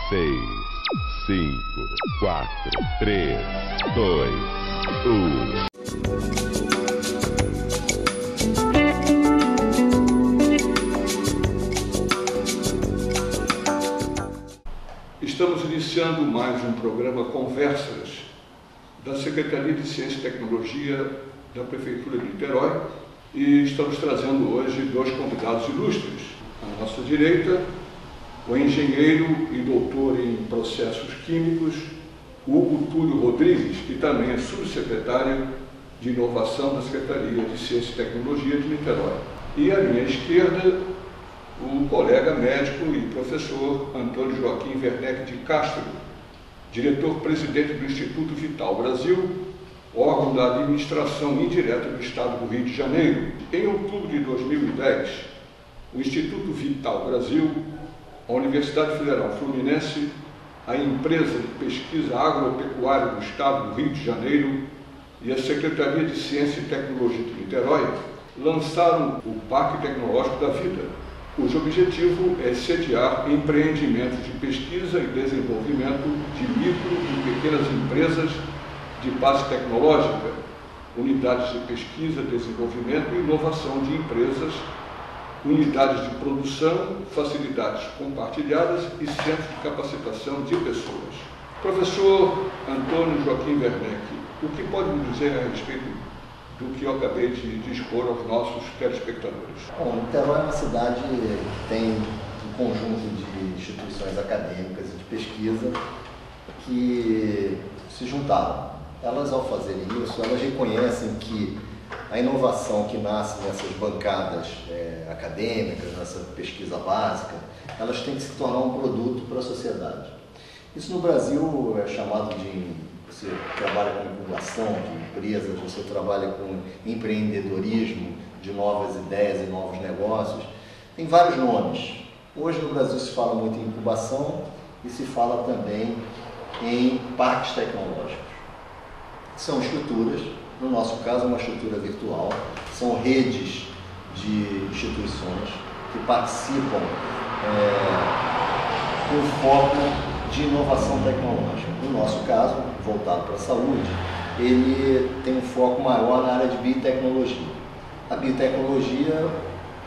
6, 5, 4, 3, 2, 1. Estamos iniciando mais um programa Conversas da Secretaria de Ciência e Tecnologia da Prefeitura de Niterói e estamos trazendo hoje dois convidados ilustres. À nossa direita, o engenheiro e doutor em processos químicos, Hugo Túlio Rodrigues, que também é subsecretário de Inovação da Secretaria de Ciência e Tecnologia de Niterói. E à minha esquerda, o colega médico e professor Antônio Joaquim Werneck de Castro, diretor-presidente do Instituto Vital Brasil, órgão da administração indireta do Estado do Rio de Janeiro. Em outubro de 2010, o Instituto Vital Brasil, a Universidade Federal Fluminense, a Empresa de Pesquisa Agropecuária do Estado do Rio de Janeiro e a Secretaria de Ciência e Tecnologia de Niterói lançaram o Parque Tecnológico da Vida, cujo objetivo é sediar empreendimentos de pesquisa e desenvolvimento de micro e pequenas empresas de base tecnológica, unidades de pesquisa, desenvolvimento e inovação de empresas, unidades de produção, facilidades compartilhadas e centros de capacitação de pessoas. Professor Antônio Joaquim Werneck, o que pode me dizer a respeito do que eu acabei de expor aos nossos telespectadores? Bom, Niterói é uma cidade que tem um conjunto de instituições acadêmicas e de pesquisa que se juntaram. Elas, ao fazerem isso, elas reconhecem que a inovação que nasce nessas bancadas acadêmicas, nessa pesquisa básica, elas têm que se tornar um produto para a sociedade. Isso no Brasil é chamado de... Você trabalha com incubação de empresas, você trabalha com empreendedorismo de novas ideias e novos negócios. Tem vários nomes. Hoje no Brasil se fala muito em incubação e se fala também em parques tecnológicos. São estruturas, no nosso caso uma estrutura virtual, são redes de instituições que participam com foco de inovação tecnológica. No nosso caso, voltado para a saúde, ele tem um foco maior na área de biotecnologia. A biotecnologia,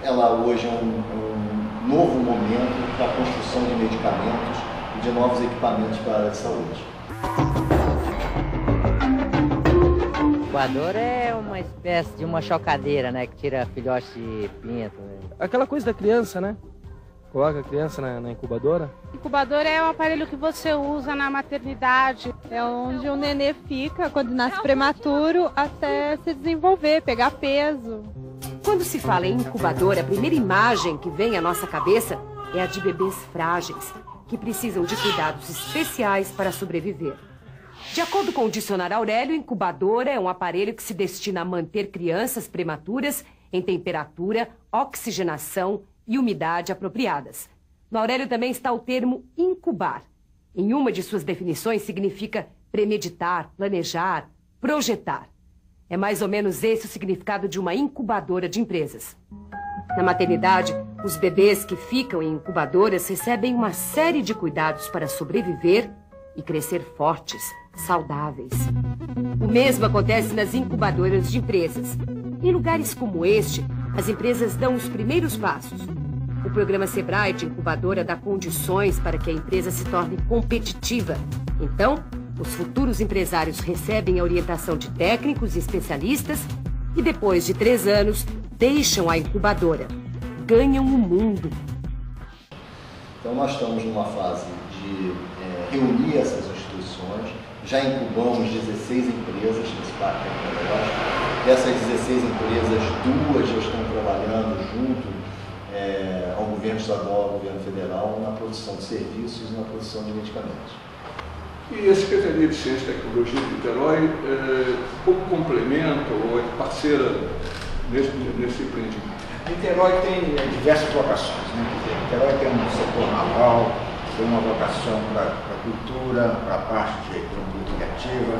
ela hoje é um novo momento para a construção de medicamentos e de novos equipamentos para a área de saúde. O incubador é uma espécie de uma chocadeira, né, que tira filhote de pinto. Né? Aquela coisa da criança, né? Coloca a criança na incubadora. Incubador é um aparelho que você usa na maternidade. É onde o nenê fica quando nasce prematuro até se desenvolver, pegar peso. Quando se fala em incubadora, a primeira imagem que vem à nossa cabeça é a de bebês frágeis, que precisam de cuidados especiais para sobreviver. De acordo com o dicionário Aurélio, incubadora é um aparelho que se destina a manter crianças prematuras em temperatura, oxigenação e umidade apropriadas. No Aurélio também está o termo incubar. Em uma de suas definições significa premeditar, planejar, projetar. É mais ou menos esse o significado de uma incubadora de empresas. Na maternidade, os bebês que ficam em incubadoras recebem uma série de cuidados para sobreviver e crescer fortes, saudáveis. O mesmo acontece nas incubadoras de empresas. Em lugares como este, as empresas dão os primeiros passos. O programa Sebrae de incubadora dá condições para que a empresa se torne competitiva. Então, os futuros empresários recebem a orientação de técnicos e especialistas e depois de 3 anos, deixam a incubadora. Ganham o mundo. Então nós estamos numa fase de reunir essas instituições. Já incubamos 16 empresas nesse parque tecnológico. Dessas 16 empresas, 2 já estão trabalhando junto ao governo estadual, ao governo federal, na produção de serviços e na produção de medicamentos. E a Secretaria de Ciência e Tecnologia de Niterói, como complemento ou é parceira nesse empreendimento? Niterói tem diversas vocações, né? Niterói tem um setor naval, tem uma vocação para a cultura, para a parte de economia criativa,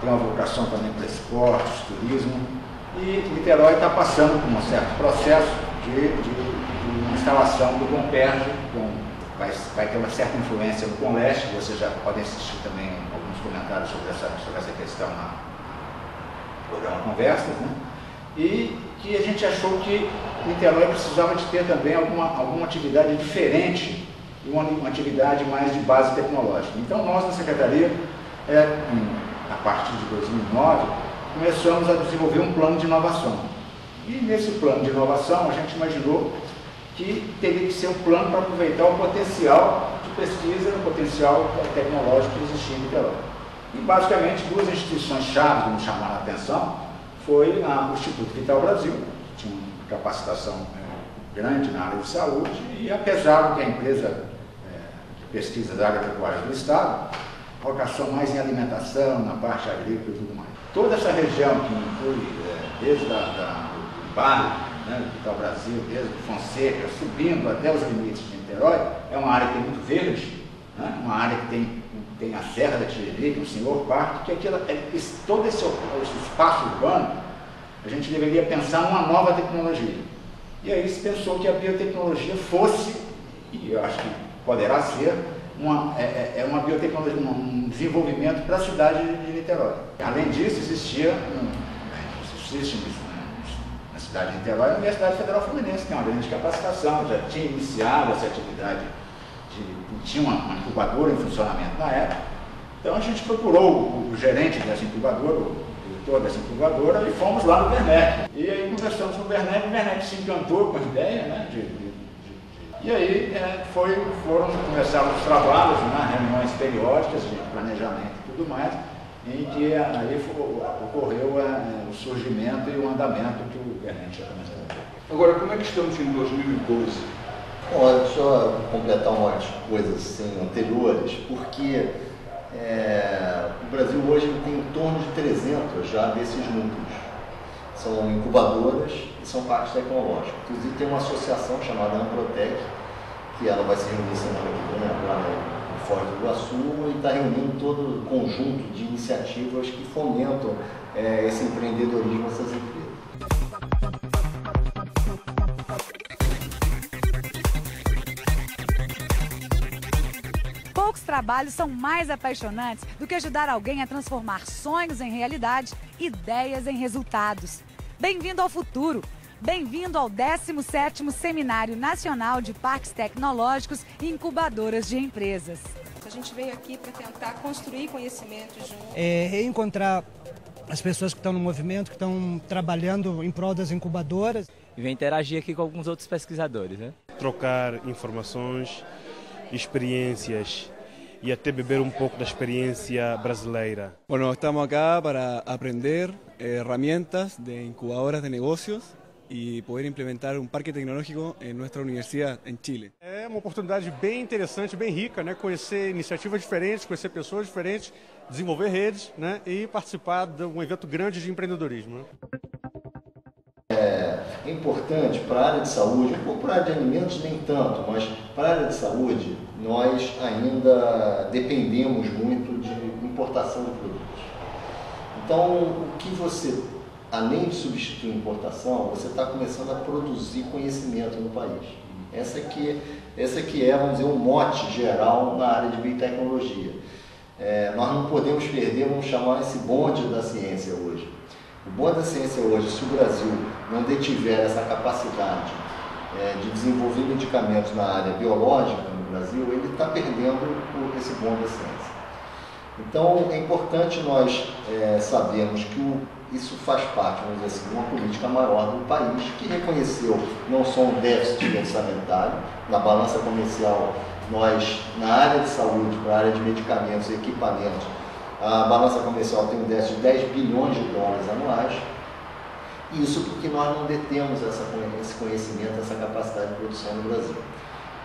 tem uma vocação também para esportes, turismo, e Niterói está passando por um certo processo de instalação do Comperj, vai ter uma certa influência no Com Leste, você já pode assistir também alguns comentários sobre essa questão no programa Conversas, né? E que a gente achou que Niterói precisava de ter também alguma atividade diferente e uma atividade mais de base tecnológica. Então nós, na Secretaria, a partir de 2009, começamos a desenvolver um plano de inovação. E nesse plano de inovação, a gente imaginou que teria que ser um plano para aproveitar o potencial de pesquisa, o potencial tecnológico que existia em Niterói. E basicamente duas instituições-chave que nos chamaram a atenção foi o Instituto Vital Brasil, que tinha uma capacitação grande na área de saúde, e apesar de que a empresa de pesquisa da agropecuária do Estado, vocação mais em alimentação, na parte agrícola e tudo mais. Toda essa região que inclui desde o bairro, né, Vital Brasil, desde Fonseca, subindo até os limites de Niterói, é uma área que tem muito verde, né, uma área que tem a Serra da Tiririca, o Senhor Parque, que todo esse espaço urbano, a gente deveria pensar numa nova tecnologia. E aí se pensou que a biotecnologia fosse, e eu acho que poderá ser, uma biotecnologia, um desenvolvimento para a cidade de Niterói. Além disso, existe na cidade de Niterói a Universidade Federal Fluminense, que é uma grande capacitação, já tinha iniciado essa atividade, tinha uma incubadora em funcionamento na época. Então a gente procurou o gerente dessa incubadora, o diretor dessa incubadora, e fomos lá no Bernec. E aí conversamos com o Bernec se encantou com a ideia, né, e aí começaram os trabalhos, né, reuniões periódicas de planejamento e tudo mais, em que aí ocorreu o surgimento e o andamento que o Bernec já começou. Agora, como é que estamos em 2012? Bom, deixa eu completar umas coisas assim, anteriores, porque o Brasil hoje tem em torno de 300 já desses núcleos. São incubadoras e são parques tecnológicos. Inclusive tem uma associação chamada Amprotec, que ela vai se reunir semana que vem agora no Foz do Iguaçu, e está reunindo todo o conjunto de iniciativas que fomentam esse empreendedorismo nessas empresas. Poucos trabalhos são mais apaixonantes do que ajudar alguém a transformar sonhos em realidade, ideias em resultados. Bem-vindo ao futuro! Bem-vindo ao 17º Seminário Nacional de Parques Tecnológicos e Incubadoras de Empresas. A gente veio aqui para tentar construir conhecimento junto. Reencontrar as pessoas que estão no movimento, que estão trabalhando em prol das incubadoras. E vem interagir aqui com alguns outros pesquisadores, né? Trocar informações, experiências e até beber um pouco da experiência brasileira. Bueno, estamos acá para aprender herramientas de incubadoras de negocios e poder implementar um parque tecnológico em nossa universidade em Chile. É uma oportunidade bem interessante, bem rica, né? Conhecer iniciativas diferentes, conhecer pessoas diferentes, desenvolver redes, né? E participar de um evento grande de empreendedorismo. Né? É importante para a área de saúde, um pouco para a área de alimentos nem tanto, mas para a área de saúde nós ainda dependemos muito de importação de produtos. Então, o que você, além de substituir a importação, você está começando a produzir conhecimento no país. Essa aqui é, vamos dizer, um mote geral na área de biotecnologia. Nós não podemos perder, vamos chamar esse bonde da ciência hoje. O bonde da ciência hoje, se o Brasil não detiver essa capacidade de desenvolver medicamentos na área biológica no Brasil, ele está perdendo esse bonde da ciência. Então, é importante nós sabermos que isso faz parte, vamos dizer assim, de uma política maior do país, que reconheceu não só um déficit orçamentário, na balança comercial, nós, na área de saúde, para a área de medicamentos e equipamentos, a balança comercial tem um déficit de 10 bilhões de dólares anuais. Isso porque nós não detemos esse conhecimento, essa capacidade de produção no Brasil.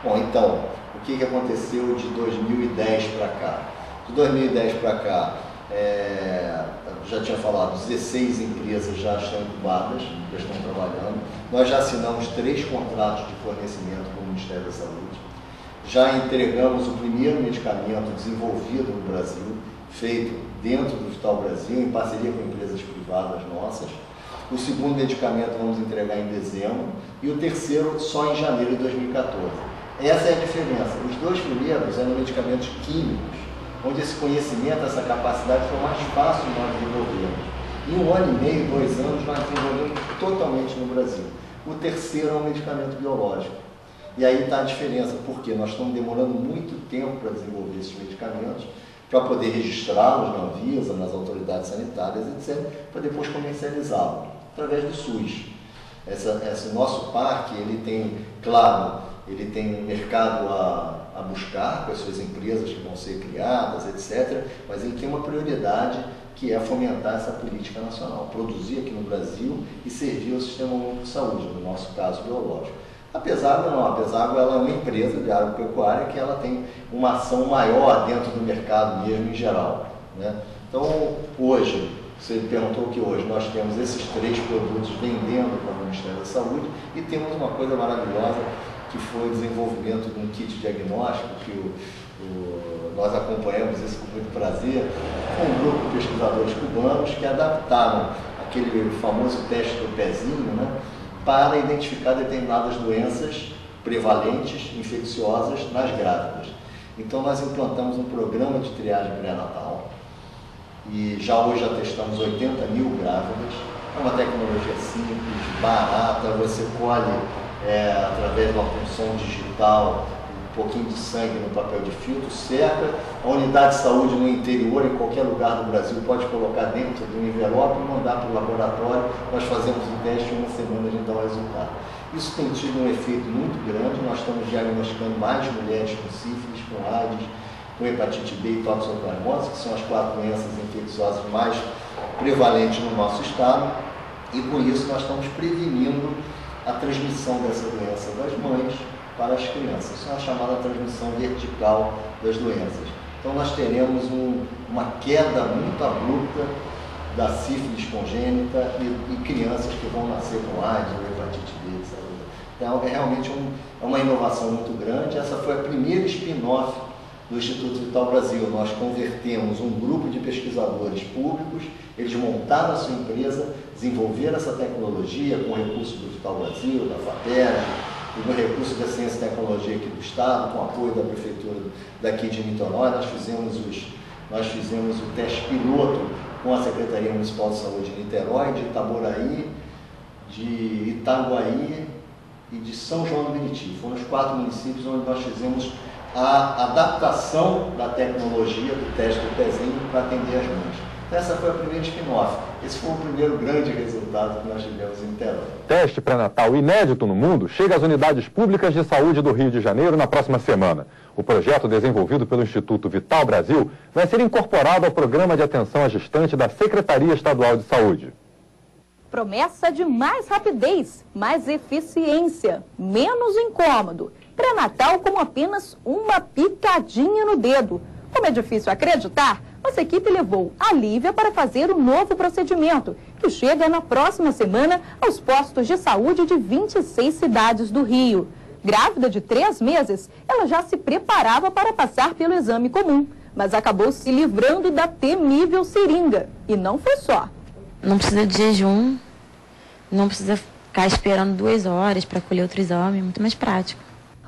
Bom, então, o que aconteceu de 2010 para cá? De 2010 para cá, já tinha falado, 16 empresas já estão incubadas, já estão trabalhando. Nós já assinamos 3 contratos de fornecimento com o Ministério da Saúde. Já entregamos o primeiro medicamento desenvolvido no Brasil, feito dentro do Vital Brasil, em parceria com empresas privadas nossas. O segundo medicamento vamos entregar em dezembro e o terceiro só em janeiro de 2014. Essa é a diferença. Os dois primeiros eram medicamentos químicos, onde esse conhecimento, essa capacidade foi mais fácil de nós desenvolvermos. Em 1 ano e meio, 2 anos, nós desenvolvemos totalmente no Brasil. O terceiro é um medicamento biológico. E aí está a diferença, porque nós estamos demorando muito tempo para desenvolver esses medicamentos, para poder registrá-los na Anvisa, nas autoridades sanitárias, etc., para depois comercializá-los, através do SUS. Esse nosso parque, ele tem, claro, ele tem um mercado a buscar com as suas empresas que vão ser criadas, etc., mas ele tem uma prioridade que é fomentar essa política nacional, produzir aqui no Brasil e servir ao Sistema Único de Saúde, no nosso caso biológico. A Pesago não, a Pesago ela é uma empresa de agropecuária que ela tem uma ação maior dentro do mercado mesmo em geral, né? Então, hoje, você perguntou que hoje nós temos esses 3 produtos vendendo para o Ministério da Saúde e temos uma coisa maravilhosa que foi o desenvolvimento de um kit diagnóstico que nós acompanhamos isso com muito prazer, com um grupo de pesquisadores cubanos que adaptaram aquele famoso teste do pezinho, né, para identificar determinadas doenças prevalentes, infecciosas nas grávidas. Então nós implantamos um programa de triagem pré-natal e hoje já testamos 80 mil grávidas. É uma tecnologia simples, barata, você colhe através de uma função digital um pouquinho de sangue no papel de filtro, seca, a unidade de saúde no interior, em qualquer lugar do Brasil, pode colocar dentro de um envelope e mandar para o laboratório, nós fazemos o teste em 1 semana a gente dá o resultado. Isso tem tido um efeito muito grande, nós estamos diagnosticando mais mulheres com sífilis, com AIDS, com hepatite B e toxoplasmose, que são as 4 doenças infecciosas mais prevalentes no nosso estado, e com isso nós estamos prevenindo a transmissão dessa doença das mães para as crianças. Isso é a chamada transmissão vertical das doenças. Então nós teremos uma queda muito abrupta da sífilis congênita e crianças que vão nascer com AIDS ou hepatite B, etc. Então é realmente uma inovação muito grande. Essa foi a primeira spin-off do Instituto Vital Brasil. Nós convertemos um grupo de pesquisadores públicos, eles montaram a sua empresa, desenvolveram essa tecnologia com recursos do Vital Brasil, da FAPERJ, e com recursos da Ciência e Tecnologia aqui do Estado, com apoio da Prefeitura daqui de Niterói. Nós fizemos o teste piloto com a Secretaria Municipal de Saúde de Niterói, de Itaboraí, de Itaguaí e de São João do Meriti. Foram os 4 municípios onde nós fizemos a adaptação da tecnologia do teste do pezinho para atender as mães. Então, essa foi a primeira spin-off. Esse foi o primeiro grande resultado que nós tivemos em Niterói. Teste pré-natal inédito no mundo chega às unidades públicas de saúde do Rio de Janeiro na próxima semana. O projeto desenvolvido pelo Instituto Vital Brasil vai ser incorporado ao Programa de Atenção à Gestante da Secretaria Estadual de Saúde. Promessa de mais rapidez, mais eficiência, menos incômodo. Pré-natal com apenas uma picadinha no dedo. Como é difícil acreditar, nossa equipe levou a Lívia para fazer um novo procedimento, que chega na próxima semana aos postos de saúde de 26 cidades do Rio. Grávida de 3 meses, ela já se preparava para passar pelo exame comum, mas acabou se livrando da temível seringa. E não foi só. Não precisa de jejum, não precisa ficar esperando 2 horas para colher outro exame, muito mais prático.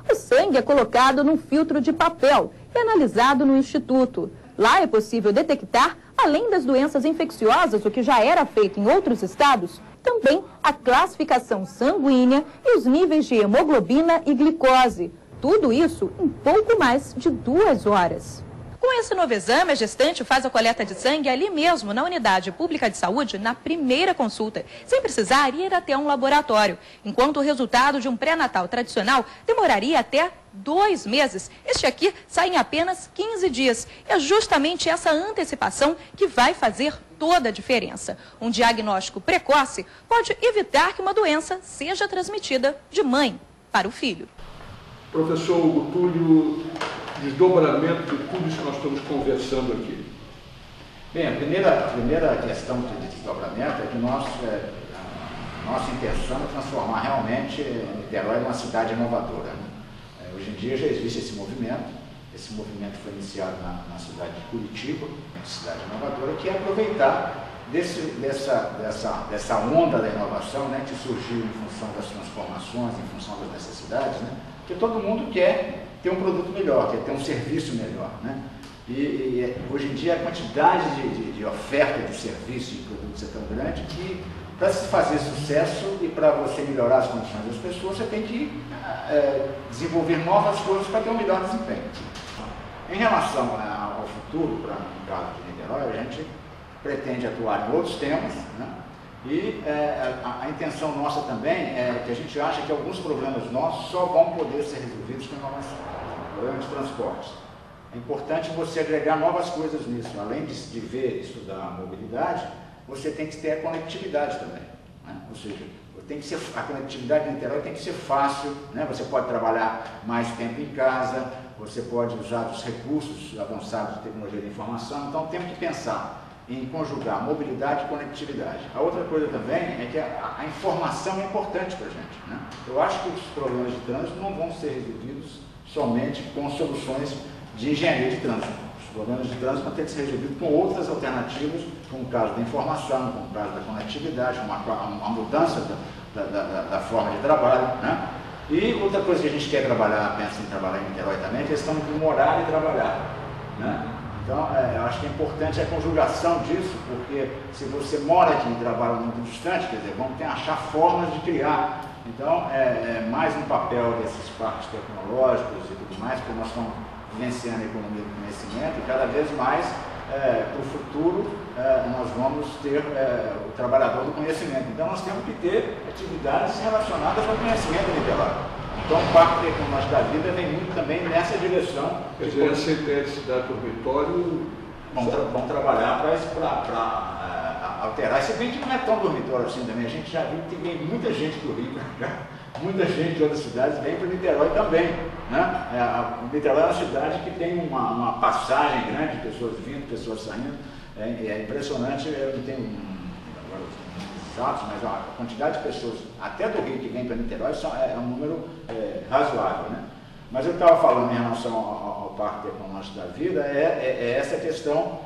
O sangue é colocado num filtro de papel e analisado no instituto. Lá é possível detectar, além das doenças infecciosas, o que já era feito em outros estados, também a classificação sanguínea e os níveis de hemoglobina e glicose. Tudo isso em pouco mais de 2 horas. Com esse novo exame, a gestante faz a coleta de sangue ali mesmo, na unidade pública de saúde, na primeira consulta, sem precisar ir até um laboratório, enquanto o resultado de um pré-natal tradicional demoraria até 2 meses. Este aqui sai em apenas 15 dias. É justamente essa antecipação que vai fazer toda a diferença. Um diagnóstico precoce pode evitar que uma doença seja transmitida de mãe para o filho. Professor Hugo Túlio, desdobramento de tudo isso que nós estamos conversando aqui. Bem, a primeira questão de desdobramento é que nossa intenção é transformar realmente Niterói numa cidade inovadora, né? Hoje em dia já existe esse movimento foi iniciado na cidade de Curitiba, cidade inovadora, que é aproveitar dessa onda da inovação, né, que surgiu em função das transformações, em função das necessidades, né, porque todo mundo quer ter um produto melhor, quer ter um serviço melhor, né? E hoje em dia a quantidade de oferta de serviços e de produtos é tão grande que para se fazer sucesso e para você melhorar as condições das pessoas, você tem que desenvolver novas coisas para ter um melhor desempenho. Em relação ao futuro, para o caso de Niterói, a gente pretende atuar em outros temas, né? E a intenção nossa também é que a gente acha que alguns problemas nossos só vão poder ser resolvidos com inovação. Problemas de transporte. É importante você agregar novas coisas nisso. Além de ver e estudar a mobilidade, você tem que ter a conectividade também, né? Ou seja, a conectividade de Niterói tem que ser fácil, né? Você pode trabalhar mais tempo em casa, você pode usar os recursos avançados de tecnologia de informação, então temos que pensar em conjugar mobilidade e conectividade. A outra coisa também é que a informação é importante para a gente, né? Eu acho que os problemas de trânsito não vão ser resolvidos somente com soluções de engenharia de trânsito. Os problemas de trânsito vão ter que ser resolvidos com outras alternativas, como o caso da informação, como o caso da conectividade, uma mudança da forma de trabalho, né? E outra coisa que a gente quer trabalhar, pensa em trabalhar em Niterói também, é a questão de morar e trabalhar, né? Então, eu acho que é importante a conjugação disso, porque se você mora aqui e trabalha muito distante, quer dizer, vamos ter que achar formas de criar. Então, é mais um papel desses parques tecnológicos e tudo mais, porque nós estamos vivenciando a economia do conhecimento e cada vez mais, para o futuro, nós vamos ter o trabalhador do conhecimento. Então, nós temos que ter atividades relacionadas ao conhecimento literário. Então, o Parque Tecnológico da Vida vem muito também nessa direção. Quer dizer, essa ideia de cidade dormitório... Vão trabalhar para alterar. Se bem que não é tão dormitório assim também, a gente já viu que vem muita gente do Rio para cá, muita gente de outras cidades vem para Niterói também, né? Niterói é uma cidade que tem uma passagem grande de pessoas vindo, pessoas saindo. É impressionante, eu não tenho agora os dados, mas a quantidade de pessoas, até do Rio, que vem para Niterói, é um número razoável, né? Mas eu estava falando em relação ao Parque Tecnológico da Vida, é essa questão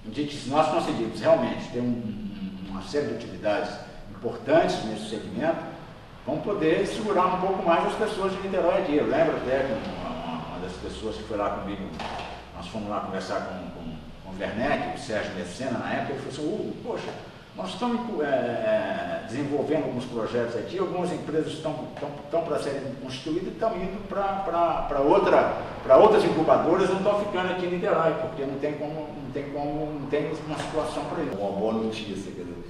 de que se nós conseguirmos realmente ter uma série de atividades importantes nesse segmento, vamos poder segurar um pouco mais as pessoas de Niterói aqui. Eu lembro até que uma das pessoas que foi lá comigo, nós fomos lá conversar com o Werneck, o Sérgio Messena, na época, ele falou assim, poxa, nós estamos desenvolvendo alguns projetos aqui, algumas empresas estão para serem constituídas e estão indo para outras incubadoras, não estão ficando aqui em Niterói, porque não tem uma situação para isso. Uma boa notícia, quer dizer,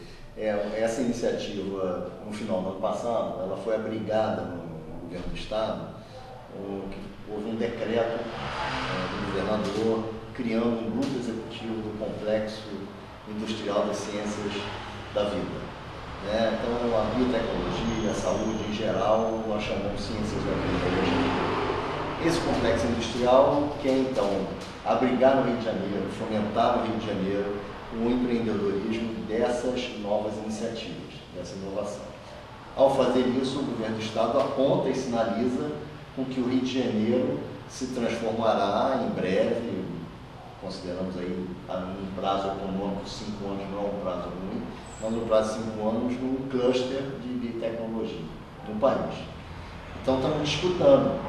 essa iniciativa, no final do ano passado, ela foi abrigada no governo do Estado, houve um decreto do governador criando um grupo executivo do Complexo Industrial das Ciências da Vida. Então, a biotecnologia, a saúde em geral, nós chamamos Ciências da Vida. Esse complexo industrial quer, então, abrigar no Rio de Janeiro, fomentar no Rio de Janeiro o empreendedorismo dessas novas iniciativas, dessa inovação. Ao fazer isso, o governo do Estado aponta e sinaliza com que o Rio de Janeiro se transformará em breve, consideramos aí um prazo econômico, 5 anos não é um prazo ruim, mas no prazo de 5 anos, num cluster de biotecnologia no país. Então estamos disputando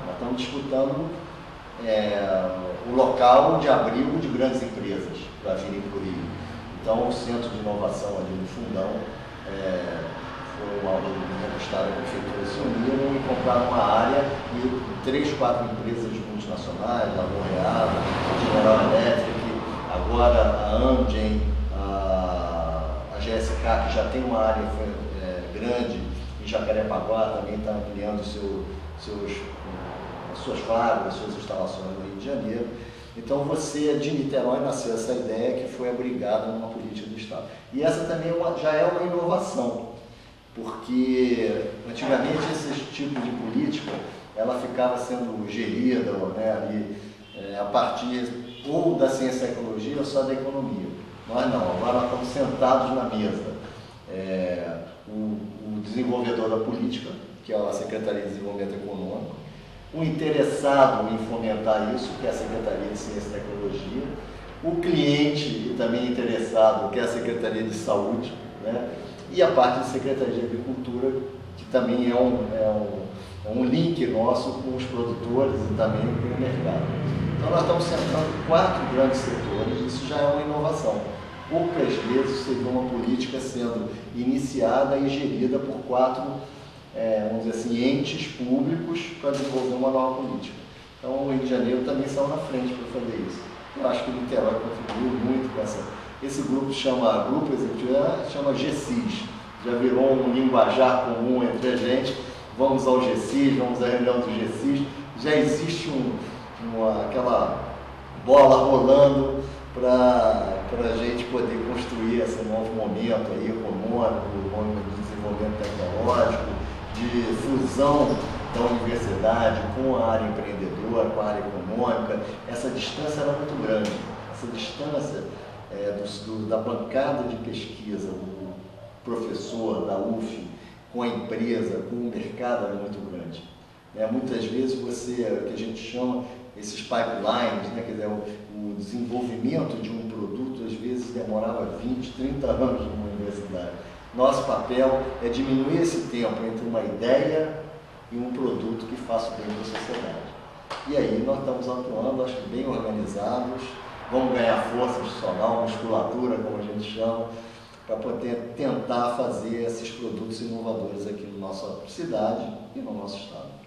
o local de abrigo de grandes empresas para virem para o Rio. Então o Centro de Inovação ali no Fundão foi o governo do Estado e a Prefeitura se uniram e compraram uma área e 3, 4 empresas multinacionais, a L'Oréal, a General Electric, agora a Amgen, a GSK, que já tem uma área grande em Jacarepaguá, também está ampliando suas fábricas, suas instalações no Rio de Janeiro. Então, de Niterói nasceu essa ideia que foi abrigada numa política do Estado. E essa também já é uma inovação, porque antigamente esse tipo de política ela ficava sendo gerida ali, a partir ou da ciência e tecnologia ou só da economia. Nós não, agora nós estamos sentados na mesa. O desenvolvedor da política, que é a Secretaria de Desenvolvimento Econômico, o interessado em fomentar isso, que é a Secretaria de Ciência e Tecnologia, o cliente também interessado, que é a Secretaria de Saúde, né? E a parte da Secretaria de Agricultura, que também é um link nosso com os produtores e também com o mercado. Então nós estamos centrando 4 grandes setores, isso já é uma inovação. Poucas vezes você vê uma política sendo iniciada e gerida por 4, vamos dizer assim, entes públicos para desenvolver uma nova política. Então o Rio de Janeiro também saiu na frente para fazer isso. Eu acho que o Niterói contribuiu muito com esse grupo, Grupo Executivo, chama GCIS, já virou um linguajar comum entre a gente. Vamos ao GCIS, vamos à reunião do GCIS, já existe aquela bola rolando para a gente poder construir esse novo momento aí, econômico, de desenvolvimento tecnológico, de fusão da universidade com a área empreendedora, com a área econômica. Essa distância era muito grande, essa distância da bancada de pesquisa, do professor da UF, com a empresa, com o mercado era muito grande. Muitas vezes o que a gente chama esses pipelines, quer dizer, o desenvolvimento de um produto às vezes demorava 20, 30 anos numa universidade. Nosso papel é diminuir esse tempo entre uma ideia e um produto que faça bem para a sociedade. E aí nós estamos atuando, acho que bem organizados, vamos ganhar força institucional, musculatura, como a gente chama, para poder tentar fazer esses produtos inovadores aqui na nossa cidade e no nosso estado.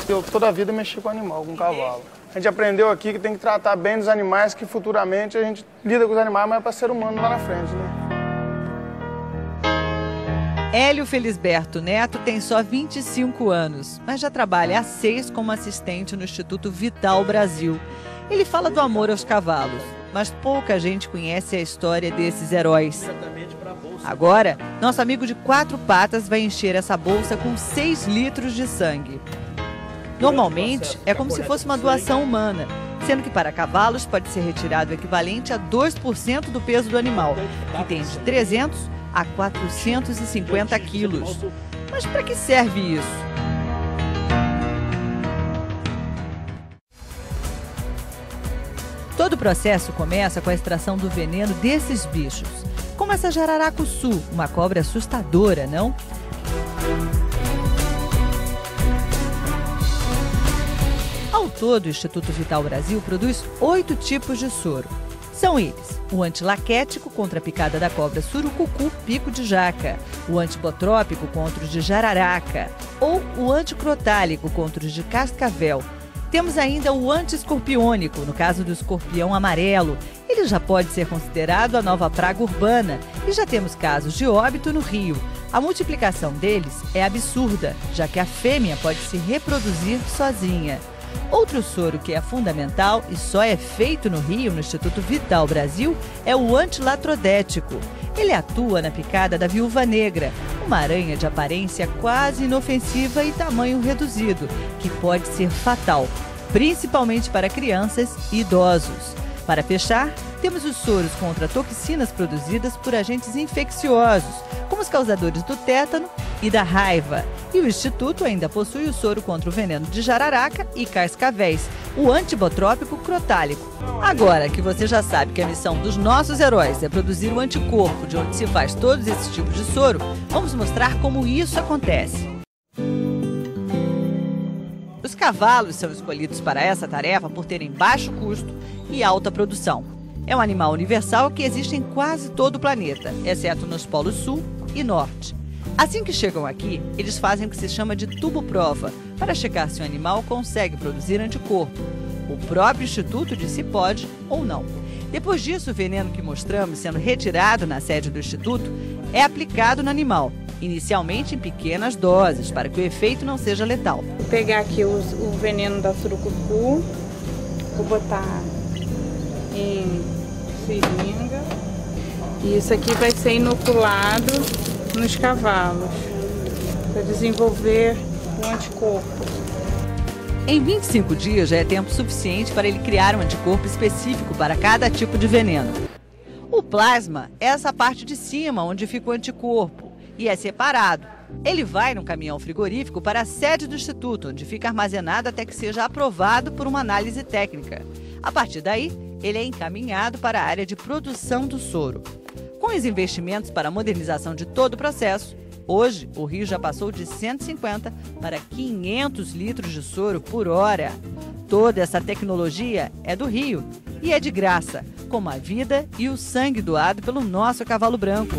Eu toda a vida mexi com animal, com cavalo. A gente aprendeu aqui que tem que tratar bem dos animais, que futuramente a gente lida com os animais, mas é para ser humano lá na frente, né? Hélio Felisberto Neto tem só 25 anos, mas já trabalha há 6 como assistente no Instituto Vital Brasil. Ele fala do amor aos cavalos, mas pouca gente conhece a história desses heróis. Agora, nosso amigo de 4 patas vai encher essa bolsa com 6 litros de sangue. Normalmente, é como se fosse uma doação humana, sendo que para cavalos pode ser retirado o equivalente a 2% do peso do animal, que tem de 300 a 450 quilos. Mas para que serve isso? Todo o processo começa com a extração do veneno desses bichos, como essa jararacuçu, uma cobra assustadora, não? Ao todo, o Instituto Vital Brasil produz 8 tipos de soro. São eles: o antilaquético contra a picada da cobra surucucu pico de jaca, o antibotrópico contra os de jararaca ou o anticrotálico contra os de cascavel. Temos ainda o antiescorpiônico, no caso do escorpião amarelo. Ele já pode ser considerado a nova praga urbana e já temos casos de óbito no Rio. A multiplicação deles é absurda, já que a fêmea pode se reproduzir sozinha. Outro soro que é fundamental e só é feito no Rio, no Instituto Vital Brasil, é o antilatrodético. Ele atua na picada da viúva negra, uma aranha de aparência quase inofensiva e tamanho reduzido, que pode ser fatal, principalmente para crianças e idosos. Para fechar, temos os soros contra toxinas produzidas por agentes infecciosos, como os causadores do tétano e da raiva. E o Instituto ainda possui o soro contra o veneno de jararaca e cascavéis, o antibotrópico crotálico. Agora que você já sabe que a missão dos nossos heróis é produzir o anticorpo de onde se faz todos esses tipos de soro, vamos mostrar como isso acontece. Os cavalos são escolhidos para essa tarefa por terem baixo custo e alta produção. É um animal universal que existe em quase todo o planeta, exceto nos polos sul e norte. Assim que chegam aqui, eles fazem o que se chama de tubo-prova, para checar se o animal consegue produzir anticorpo. O próprio Instituto diz se pode ou não. Depois disso, o veneno que mostramos sendo retirado na sede do Instituto é aplicado no animal, inicialmente em pequenas doses, para que o efeito não seja letal. Vou pegar aqui o veneno da surucucu, vou botar em seringa. E isso aqui vai ser inoculado nos cavalos, para desenvolver o anticorpo. Em 25 dias já é tempo suficiente para ele criar um anticorpo específico para cada tipo de veneno. O plasma é essa parte de cima, onde fica o anticorpo, e é separado. Ele vai no caminhão frigorífico para a sede do Instituto, onde fica armazenado até que seja aprovado por uma análise técnica. A partir daí, ele é encaminhado para a área de produção do soro. Com os investimentos para a modernização de todo o processo, hoje o Rio já passou de 150 para 500 litros de soro por hora. Toda essa tecnologia é do Rio e é de graça, como a vida e o sangue doado pelo nosso cavalo branco.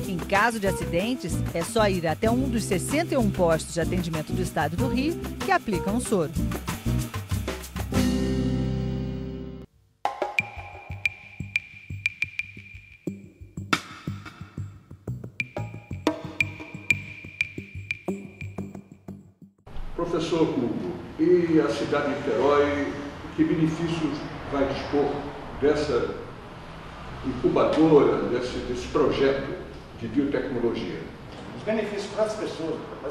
Em caso de acidentes, é só ir até um dos 61 postos de atendimento do estado do Rio que aplicam o soro. Professor Hugo, e a cidade de Niterói, que benefícios vai dispor dessa incubadora, desse projeto de biotecnologia? Os benefícios para as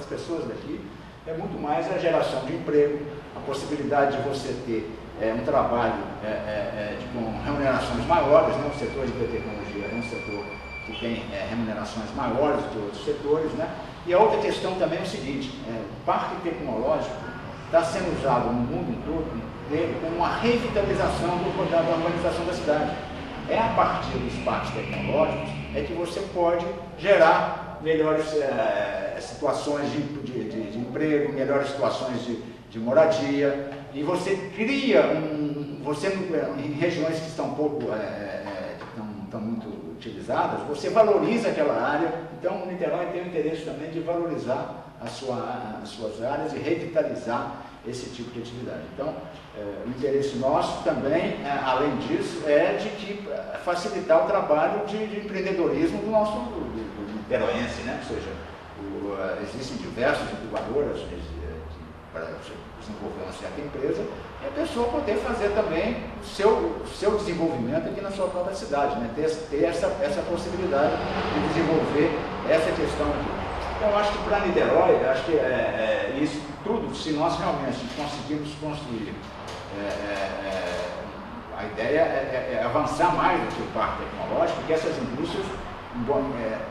pessoas daqui é muito mais a geração de emprego, a possibilidade de você ter um trabalho com remunerações maiores, né? O setor de biotecnologia é um setor que tem remunerações maiores do que outros setores, né? E a outra questão também é o seguinte, o parque tecnológico está sendo usado no mundo todo como uma revitalização da urbanização da cidade. É a partir dos parques tecnológicos que você pode gerar melhores situações de emprego, melhores situações de moradia, e você cria em regiões que estão estão muito utilizadas, você valoriza aquela área. Então o Niterói tem o interesse também de valorizar as suas áreas e revitalizar esse tipo de atividade. Então o interesse nosso também, além disso, é de facilitar o trabalho de empreendedorismo do nosso niteroense, né? Ou seja, existem diversas incubadoras para desenvolver uma certa empresa e a pessoa poder fazer também o seu desenvolvimento aqui na sua própria cidade, né? Ter essa possibilidade de desenvolver essa questão aqui. Então, eu acho que para Niterói, acho que isso tudo, se nós realmente conseguirmos construir, a ideia é avançar mais do que o parque tecnológico, porque essas indústrias,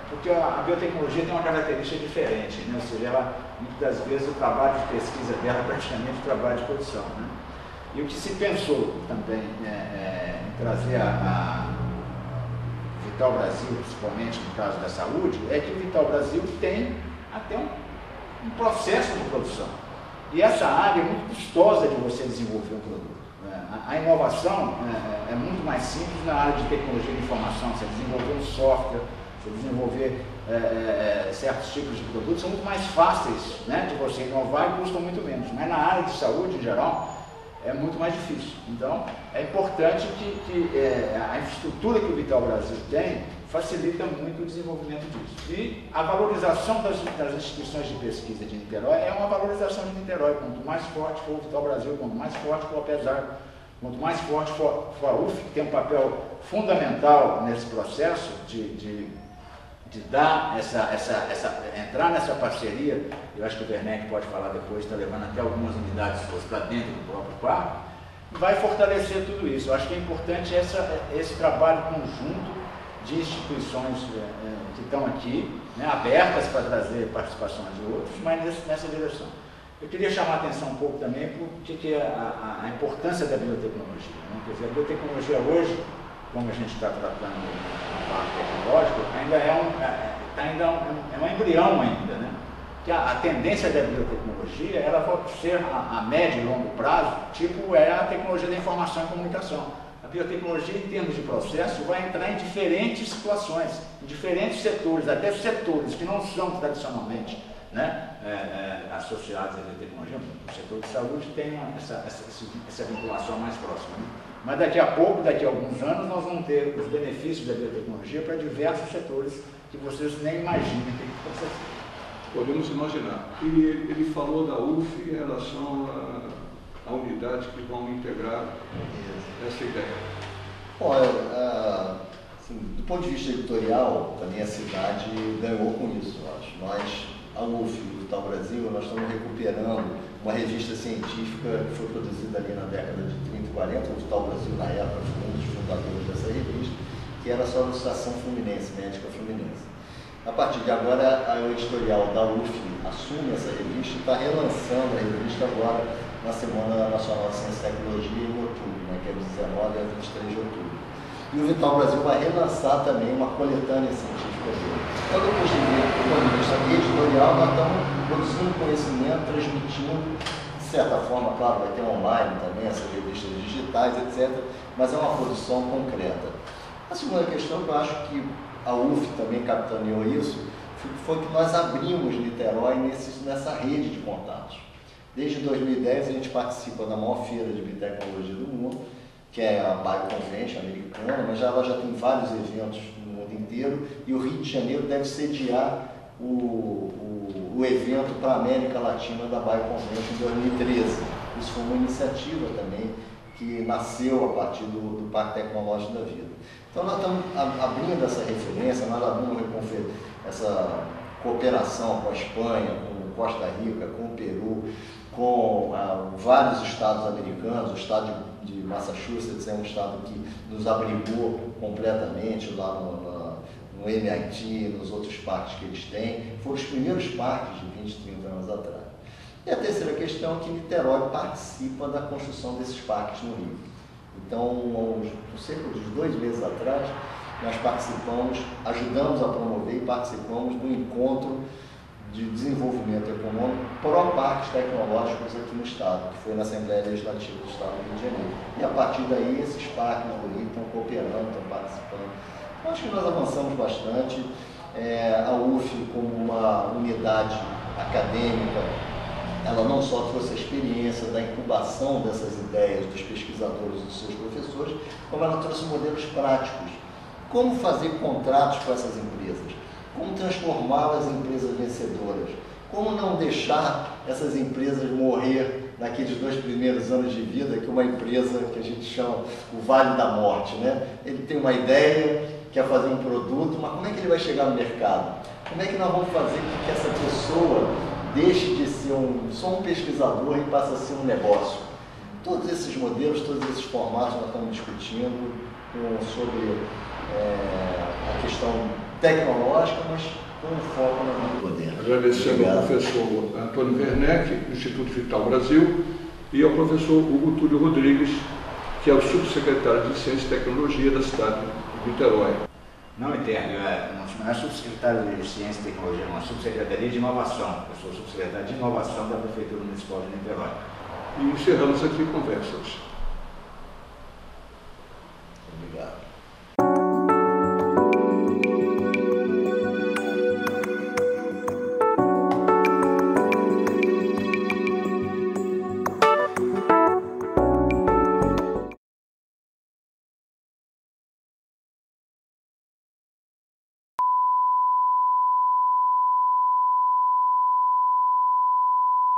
porque a biotecnologia tem uma característica diferente, né? Ou seja, muitas das vezes o trabalho de pesquisa dela é praticamente o trabalho de produção, né? E o que se pensou também em trazer a Vital Brasil, principalmente no caso da saúde, é que o Vital Brasil tem até um processo de produção. E essa área é muito custosa de você desenvolver um produto. A inovação é muito mais simples na área de tecnologia de informação. Você desenvolver um software, você desenvolver certos tipos de produtos são muito mais fáceis, né, de você inovar e custam muito menos. Mas na área de saúde, em geral, é muito mais difícil. Então, é importante que a infraestrutura que o Vital Brasil tem facilita muito o desenvolvimento disso. E a valorização das instituições de pesquisa de Niterói é uma valorização de Niterói. Quanto mais forte for o Vital Brasil, quanto mais forte for a PESAR, quanto mais forte for a UF, que tem um papel fundamental nesse processo de dar entrar nessa parceria. Eu acho que o Werneck pode falar depois, está levando até algumas unidades suas para dentro do próprio parque, vai fortalecer tudo isso. Eu acho que é importante esse trabalho conjunto de instituições que estão aqui, né, abertas para trazer participação de outros, mas nessa direção. Eu queria chamar a atenção um pouco também para a importância da biotecnologia, né? Quer dizer, a biotecnologia hoje, como a gente está tratando no parque tecnológico, ainda é um embrião ainda, né? Que a tendência da biotecnologia, ela vai ser a médio e longo prazo, tipo a tecnologia da informação e comunicação. A biotecnologia, em termos de processo, vai entrar em diferentes situações, em diferentes setores, até setores que não são tradicionalmente, né, associados à biotecnologia. O setor de saúde tem essa vinculação mais próxima, né? Mas daqui a pouco, daqui a alguns anos, nós vamos ter os benefícios da biotecnologia para diversos setores que vocês nem imaginam que pode ser. Podemos imaginar. E ele falou da UF em relação à unidade que vão integrar essa ideia. Bom, assim, do ponto de vista editorial, também a cidade ganhou com isso, eu acho. Nós a UF e o Vital Brasil, nós estamos recuperando uma revista científica que foi produzida ali na década de 30 e 40, o Vital Brasil, na época, foi um dos fundadores dessa revista, que era só a Associação Fluminense, Médica Fluminense. A partir de agora, a editorial da UF assume essa revista e está relançando a revista agora na Semana Nacional de Ciência e Tecnologia em outubro, né, que é de 19 a 23 de outubro. E o Vital Brasil vai relançar também uma coletânea científica dele. Então, do ponto de vista editorial, nós estamos produzindo conhecimento, transmitindo, de certa forma, claro, vai ter online também, essas revistas digitais, etc., mas é uma produção concreta. A segunda questão, que eu acho que a UF também capitaneou isso, foi que nós abrimos Niterói nessa rede de contatos. Desde 2010 a gente participa da maior feira de biotecnologia do mundo, que é a Bioconvention americana, mas ela já tem vários eventos no mundo inteiro, e o Rio de Janeiro deve sediar o evento para a América Latina da Bioconvention em 2013. Isso foi uma iniciativa também que nasceu a partir do Parque Tecnológico da Vida. Então nós estamos abrindo essa referência, nós abrimos essa cooperação com a Espanha, com Costa Rica, com o Peru, com vários estados americanos. O estado de Massachusetts é um estado que nos abrigou completamente lá no MIT, nos outros parques que eles têm. Foram os primeiros parques de 20, 30 anos atrás. E a terceira questão é que Niterói participa da construção desses parques no Rio. Então, cerca de 2 meses atrás, nós ajudamos a promover e participamos do encontro de desenvolvimento econômico pró-parques tecnológicos aqui no Estado, que foi na Assembleia Legislativa do Estado do Rio de Janeiro. E a partir daí, esses parques do Rio estão cooperando, estão participando. Então, acho que nós avançamos bastante. A UF, como uma unidade acadêmica, ela não só trouxe a experiência da incubação dessas ideias dos pesquisadores e dos seus professores, como ela trouxe modelos práticos. Como fazer contratos com essas empresas? Como transformá-las em empresas vencedoras? Como não deixar essas empresas morrer naqueles 2 primeiros anos de vida, que uma empresa que a gente chama o Vale da Morte, né? Ele tem uma ideia, quer fazer um produto, mas como é que ele vai chegar no mercado? Como é que nós vamos fazer com que essa pessoa deixe de ser só um pesquisador e passe a ser um negócio? Todos esses modelos, todos esses formatos nós estamos discutindo sobre a questão tecnológica, mas com foco no poder. Agradecendo ao professor Antônio Werneck, do Instituto Vital Brasil, e ao professor Hugo Túlio Rodrigues, que é o subsecretário de Ciência e Tecnologia da cidade de Niterói. Não entendo, não é subsecretário de Ciência e Tecnologia, é uma subsecretaria de Inovação. Eu sou subsecretário de Inovação da Prefeitura Municipal de Niterói. E encerramos aqui conversas.